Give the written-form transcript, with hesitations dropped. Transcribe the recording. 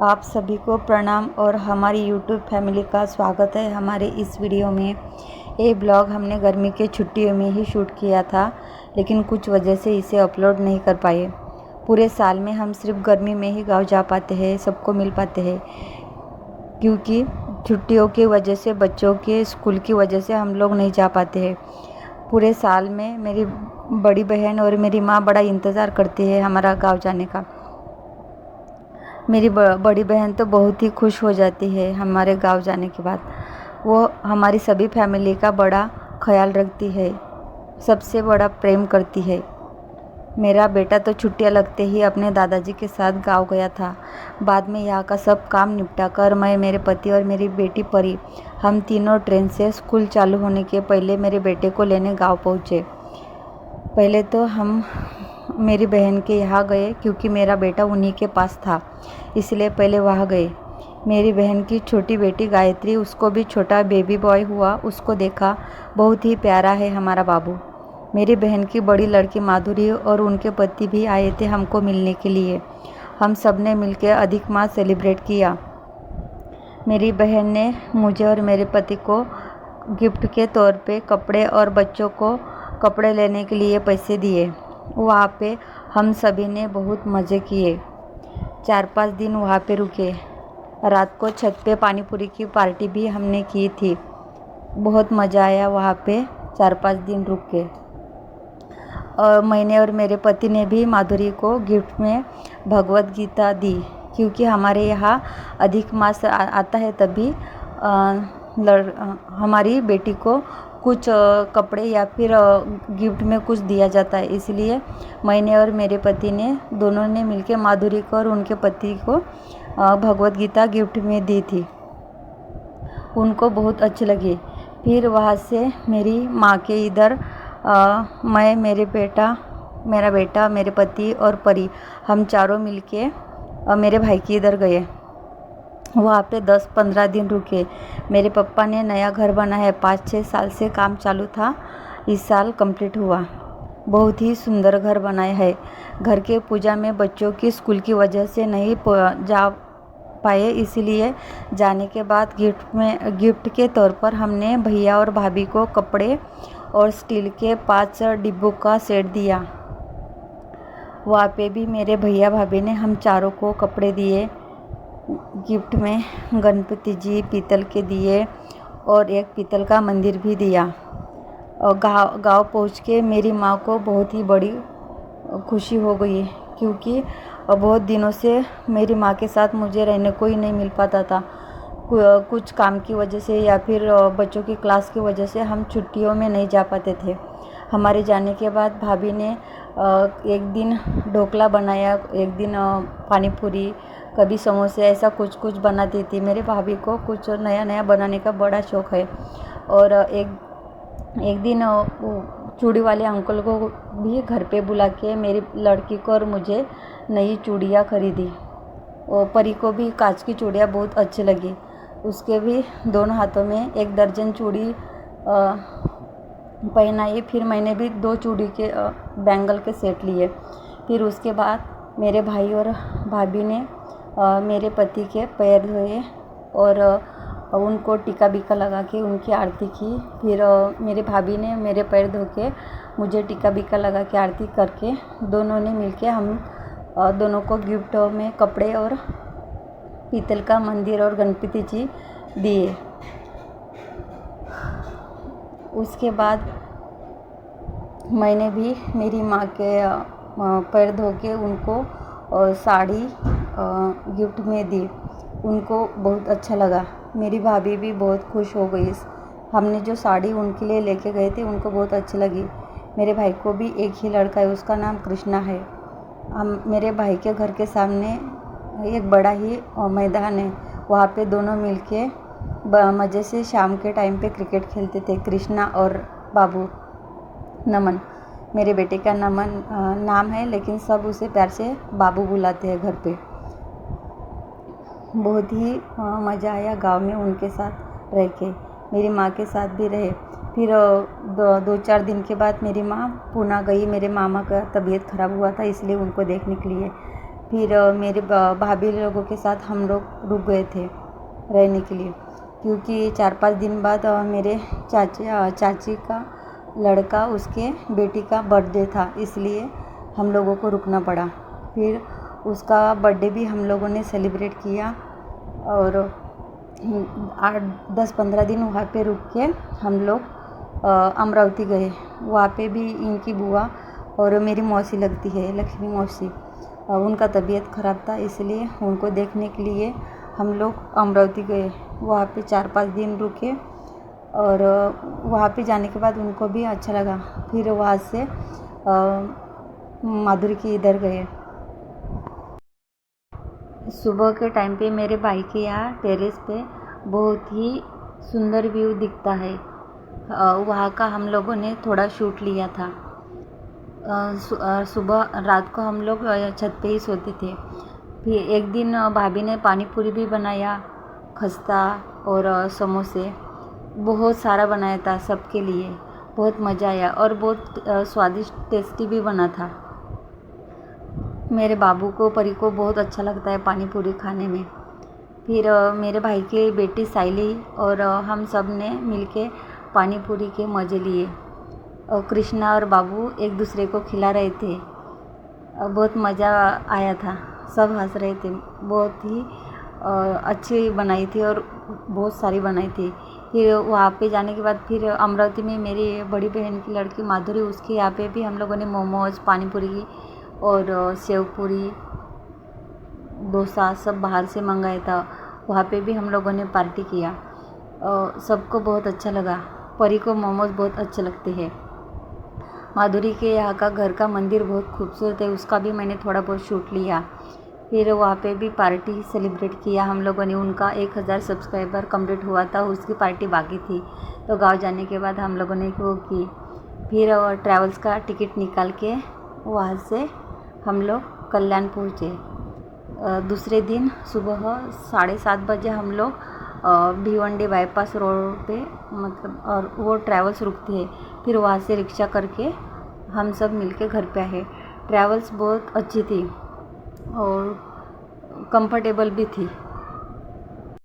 आप सभी को प्रणाम और हमारी यूट्यूब फैमिली का स्वागत है हमारे इस वीडियो में। ये ब्लॉग हमने गर्मी के छुट्टियों में ही शूट किया था, लेकिन कुछ वजह से इसे अपलोड नहीं कर पाए। पूरे साल में हम सिर्फ गर्मी में ही गांव जा पाते हैं, सबको मिल पाते हैं, क्योंकि छुट्टियों की वजह से, बच्चों के स्कूल की वजह से हम लोग नहीं जा पाते हैं। पूरे साल में मेरी बड़ी बहन और मेरी माँ बड़ा इंतज़ार करती है हमारा गांव जाने का। मेरी बड़ी बहन तो बहुत ही खुश हो जाती है हमारे गांव जाने के बाद। वो हमारी सभी फैमिली का बड़ा ख्याल रखती है, सबसे बड़ा प्रेम करती है। मेरा बेटा तो छुट्टियां लगते ही अपने दादाजी के साथ गांव गया था। बाद में यहाँ का सब काम निपटा कर मैं, मेरे पति और मेरी बेटी परी, हम तीनों ट्रेन से स्कूल चालू होने के पहले मेरे बेटे को लेने गांव पहुँचे। पहले तो हम मेरी बहन के यहाँ गए, क्योंकि मेरा बेटा उन्हीं के पास था, इसलिए पहले वहाँ गए। मेरी बहन की छोटी बेटी गायत्री, उसको भी छोटा बेबी बॉय हुआ, उसको देखा, बहुत ही प्यारा है हमारा बाबू। मेरी बहन की बड़ी लड़की माधुरी और उनके पति भी आए थे हमको मिलने के लिए। हम सब ने मिलकर अधिक मास सेलिब्रेट किया। मेरी बहन ने मुझे और मेरे पति को गिफ्ट के तौर पे कपड़े और बच्चों को कपड़े लेने के लिए पैसे दिए। वहाँ पे हम सभी ने बहुत मज़े किए। 4-5 दिन वहाँ पे रुके। रात को छत पे पानी पूरी की पार्टी भी हमने की थी। बहुत मज़ा आया वहाँ पे 4-5 दिन रुक के। और मैंने और मेरे पति ने भी माधुरी को गिफ्ट में भगवत गीता दी, क्योंकि हमारे यहाँ अधिक मास आता है, तभी हमारी बेटी को कुछ कपड़े या फिर गिफ्ट में कुछ दिया जाता है। इसलिए मैंने और मेरे पति ने दोनों ने मिलकर माधुरी को और उनके पति को भगवत गीता गिफ्ट में दी थी। उनको बहुत अच्छी लगी। फिर वहाँ से मेरी माँ के इधर मैं, मेरा बेटा, मेरे पति और परी, हम चारों मिलके मेरे भाई के इधर गए। वहाँ पे 10-15 दिन रुके। मेरे पापा ने नया घर बनाया है, 5-6 साल से काम चालू था, इस साल कंप्लीट हुआ। बहुत ही सुंदर घर बनाया है। घर के पूजा में बच्चों की स्कूल की वजह से नहीं जा पाए, इसलिए जाने के बाद गिफ्ट के तौर पर हमने भैया और भाभी को कपड़े और स्टील के 5 डिब्बों का सेट दिया। वहाँ पे भी मेरे भैया भाभी ने हम चारों को कपड़े दिए। गिफ्ट में गणपति जी पीतल के दिए और एक पीतल का मंदिर भी दिया। और गाँव पहुँच के मेरी माँ को बहुत ही बड़ी खुशी हो गई, क्योंकि बहुत दिनों से मेरी माँ के साथ मुझे रहने को ही नहीं मिल पाता था। कुछ काम की वजह से या फिर बच्चों की क्लास की वजह से हम छुट्टियों में नहीं जा पाते थे। हमारे जाने के बाद भाभी ने एक दिन ढोकला बनाया, एक दिन पानी पूरी, कभी समोसे, ऐसा कुछ कुछ बनाती थी। मेरे भाभी को कुछ नया नया बनाने का बड़ा शौक़ है। और एक दिन चूड़ी वाले अंकल को भी घर पे बुला के मेरी लड़की को और मुझे नई चूड़ियाँ खरीदी। और परी को भी कांच की चूड़ियाँ बहुत अच्छी लगी। उसके भी दोनों हाथों में 1 दर्जन चूड़ी पहनाई। फिर मैंने भी 2 चूड़ी के बैंगल के सेट लिए। फिर उसके बाद मेरे भाई और भाभी ने मेरे पति के पैर धोए और उनको टीका बीका लगा के उनकी आरती की। फिर मेरे भाभी ने मेरे पैर धो के मुझे टीका बीका लगा के आरती करके दोनों ने मिलके हम दोनों को गिफ्ट में कपड़े और पीतल का मंदिर और गणपति जी दिए। उसके बाद मैंने भी मेरी माँ के पैर धो के उनको साड़ी गिफ्ट में दी। उनको बहुत अच्छा लगा। मेरी भाभी भी बहुत खुश हो गई। हमने जो साड़ी उनके लिए लेके गए थे, उनको बहुत अच्छी लगी। मेरे भाई को भी एक ही लड़का है, उसका नाम कृष्णा है। मेरे भाई के घर के सामने एक बड़ा ही मैदान है, वहाँ पे दोनों मिलके मज़े से शाम के टाइम पे क्रिकेट खेलते थे। कृष्णा और बाबू, नमन, मेरे बेटे का नमन नाम है, लेकिन सब उसे प्यार से बाबू बुलाते हैं घर पे। बहुत ही मज़ा आया गांव में उनके साथ रह के। मेरी माँ के साथ भी रहे। फिर 2-4 दिन के बाद मेरी माँ पूना गई। मेरे मामा का तबीयत ख़राब हुआ था, इसलिए उनको देखने के लिए। फिर मेरे भाभी लोगों के साथ हम लोग रुक गए थे रहने के लिए, क्योंकि 4-5 दिन बाद मेरे चाची का लड़का उसके बेटी का बर्थडे था, इसलिए हम लोगों को रुकना पड़ा। फिर उसका बर्थडे भी हम लोगों ने सेलिब्रेट किया और 8-10-15 दिन वहाँ पे रुक के हम लोग अमरावती गए। वहाँ पे भी इनकी बुआ और मेरी मौसी लगती है, लक्ष्मी मौसी, उनका तबीयत ख़राब था, इसलिए उनको देखने के लिए हम लोग अमरावती गए। वहाँ पे 4-5 दिन रुके और वहाँ पे जाने के बाद उनको भी अच्छा लगा। फिर वहाँ से माधुरी के इधर गए। सुबह के टाइम पे मेरे भाई के यहाँ टेरेस पे बहुत ही सुंदर व्यू दिखता है। वहाँ का हम लोगों ने थोड़ा शूट लिया था। सुबह रात को हम लोग छत पे ही सोते थे। फिर एक दिन भाभी ने पानी पूरी भी बनाया, खस्ता और समोसे बहुत सारा बनाया था सबके लिए। बहुत मज़ा आया और बहुत स्वादिष्ट टेस्टी भी बना था। मेरे बाबू को, परी को बहुत अच्छा लगता है पानी पूरी खाने में। फिर मेरे भाई की बेटी साइली और हम सब ने मिलके पानी पूरी के मज़े लिए। और कृष्णा और बाबू एक दूसरे को खिला रहे थे। बहुत मज़ा आया था, सब हंस रहे थे। बहुत ही अच्छी बनाई थी और बहुत सारी बनाई थी। फिर वहाँ पे जाने के बाद फिर अमरावती में मेरी बड़ी बहन की लड़की माधुरी, उसके यहाँ पे भी हम लोगों ने मोमोज, पानी पूरी और सेव पूरी, डोसा सब बाहर से मंगाया था। वहाँ पे भी हम लोगों ने पार्टी किया। सबको बहुत अच्छा लगा। परी को मोमोज बहुत अच्छे लगते हैं। माधुरी के यहाँ का घर का मंदिर बहुत खूबसूरत है, उसका भी मैंने थोड़ा बहुत शूट लिया। फिर वहाँ पे भी पार्टी सेलिब्रेट किया हम लोगों ने। उनका 1000 सब्सक्राइबर कंप्लीट हुआ था, उसकी पार्टी बाकी थी, तो गांव जाने के बाद हम लोगों ने वो की। फिर ट्रैवल्स का टिकट निकाल के वहाँ से हम लोग कल्याण पहुँचे। दूसरे दिन सुबह 7:30 बजे हम लोग भिवंडी बाईपास रोड पे मतलब और वो ट्रैवल्स रुकती है। फिर वहाँ से रिक्शा करके हम सब मिलके घर पे आए। ट्रैवल्स बहुत अच्छी थी और कंफर्टेबल भी थी।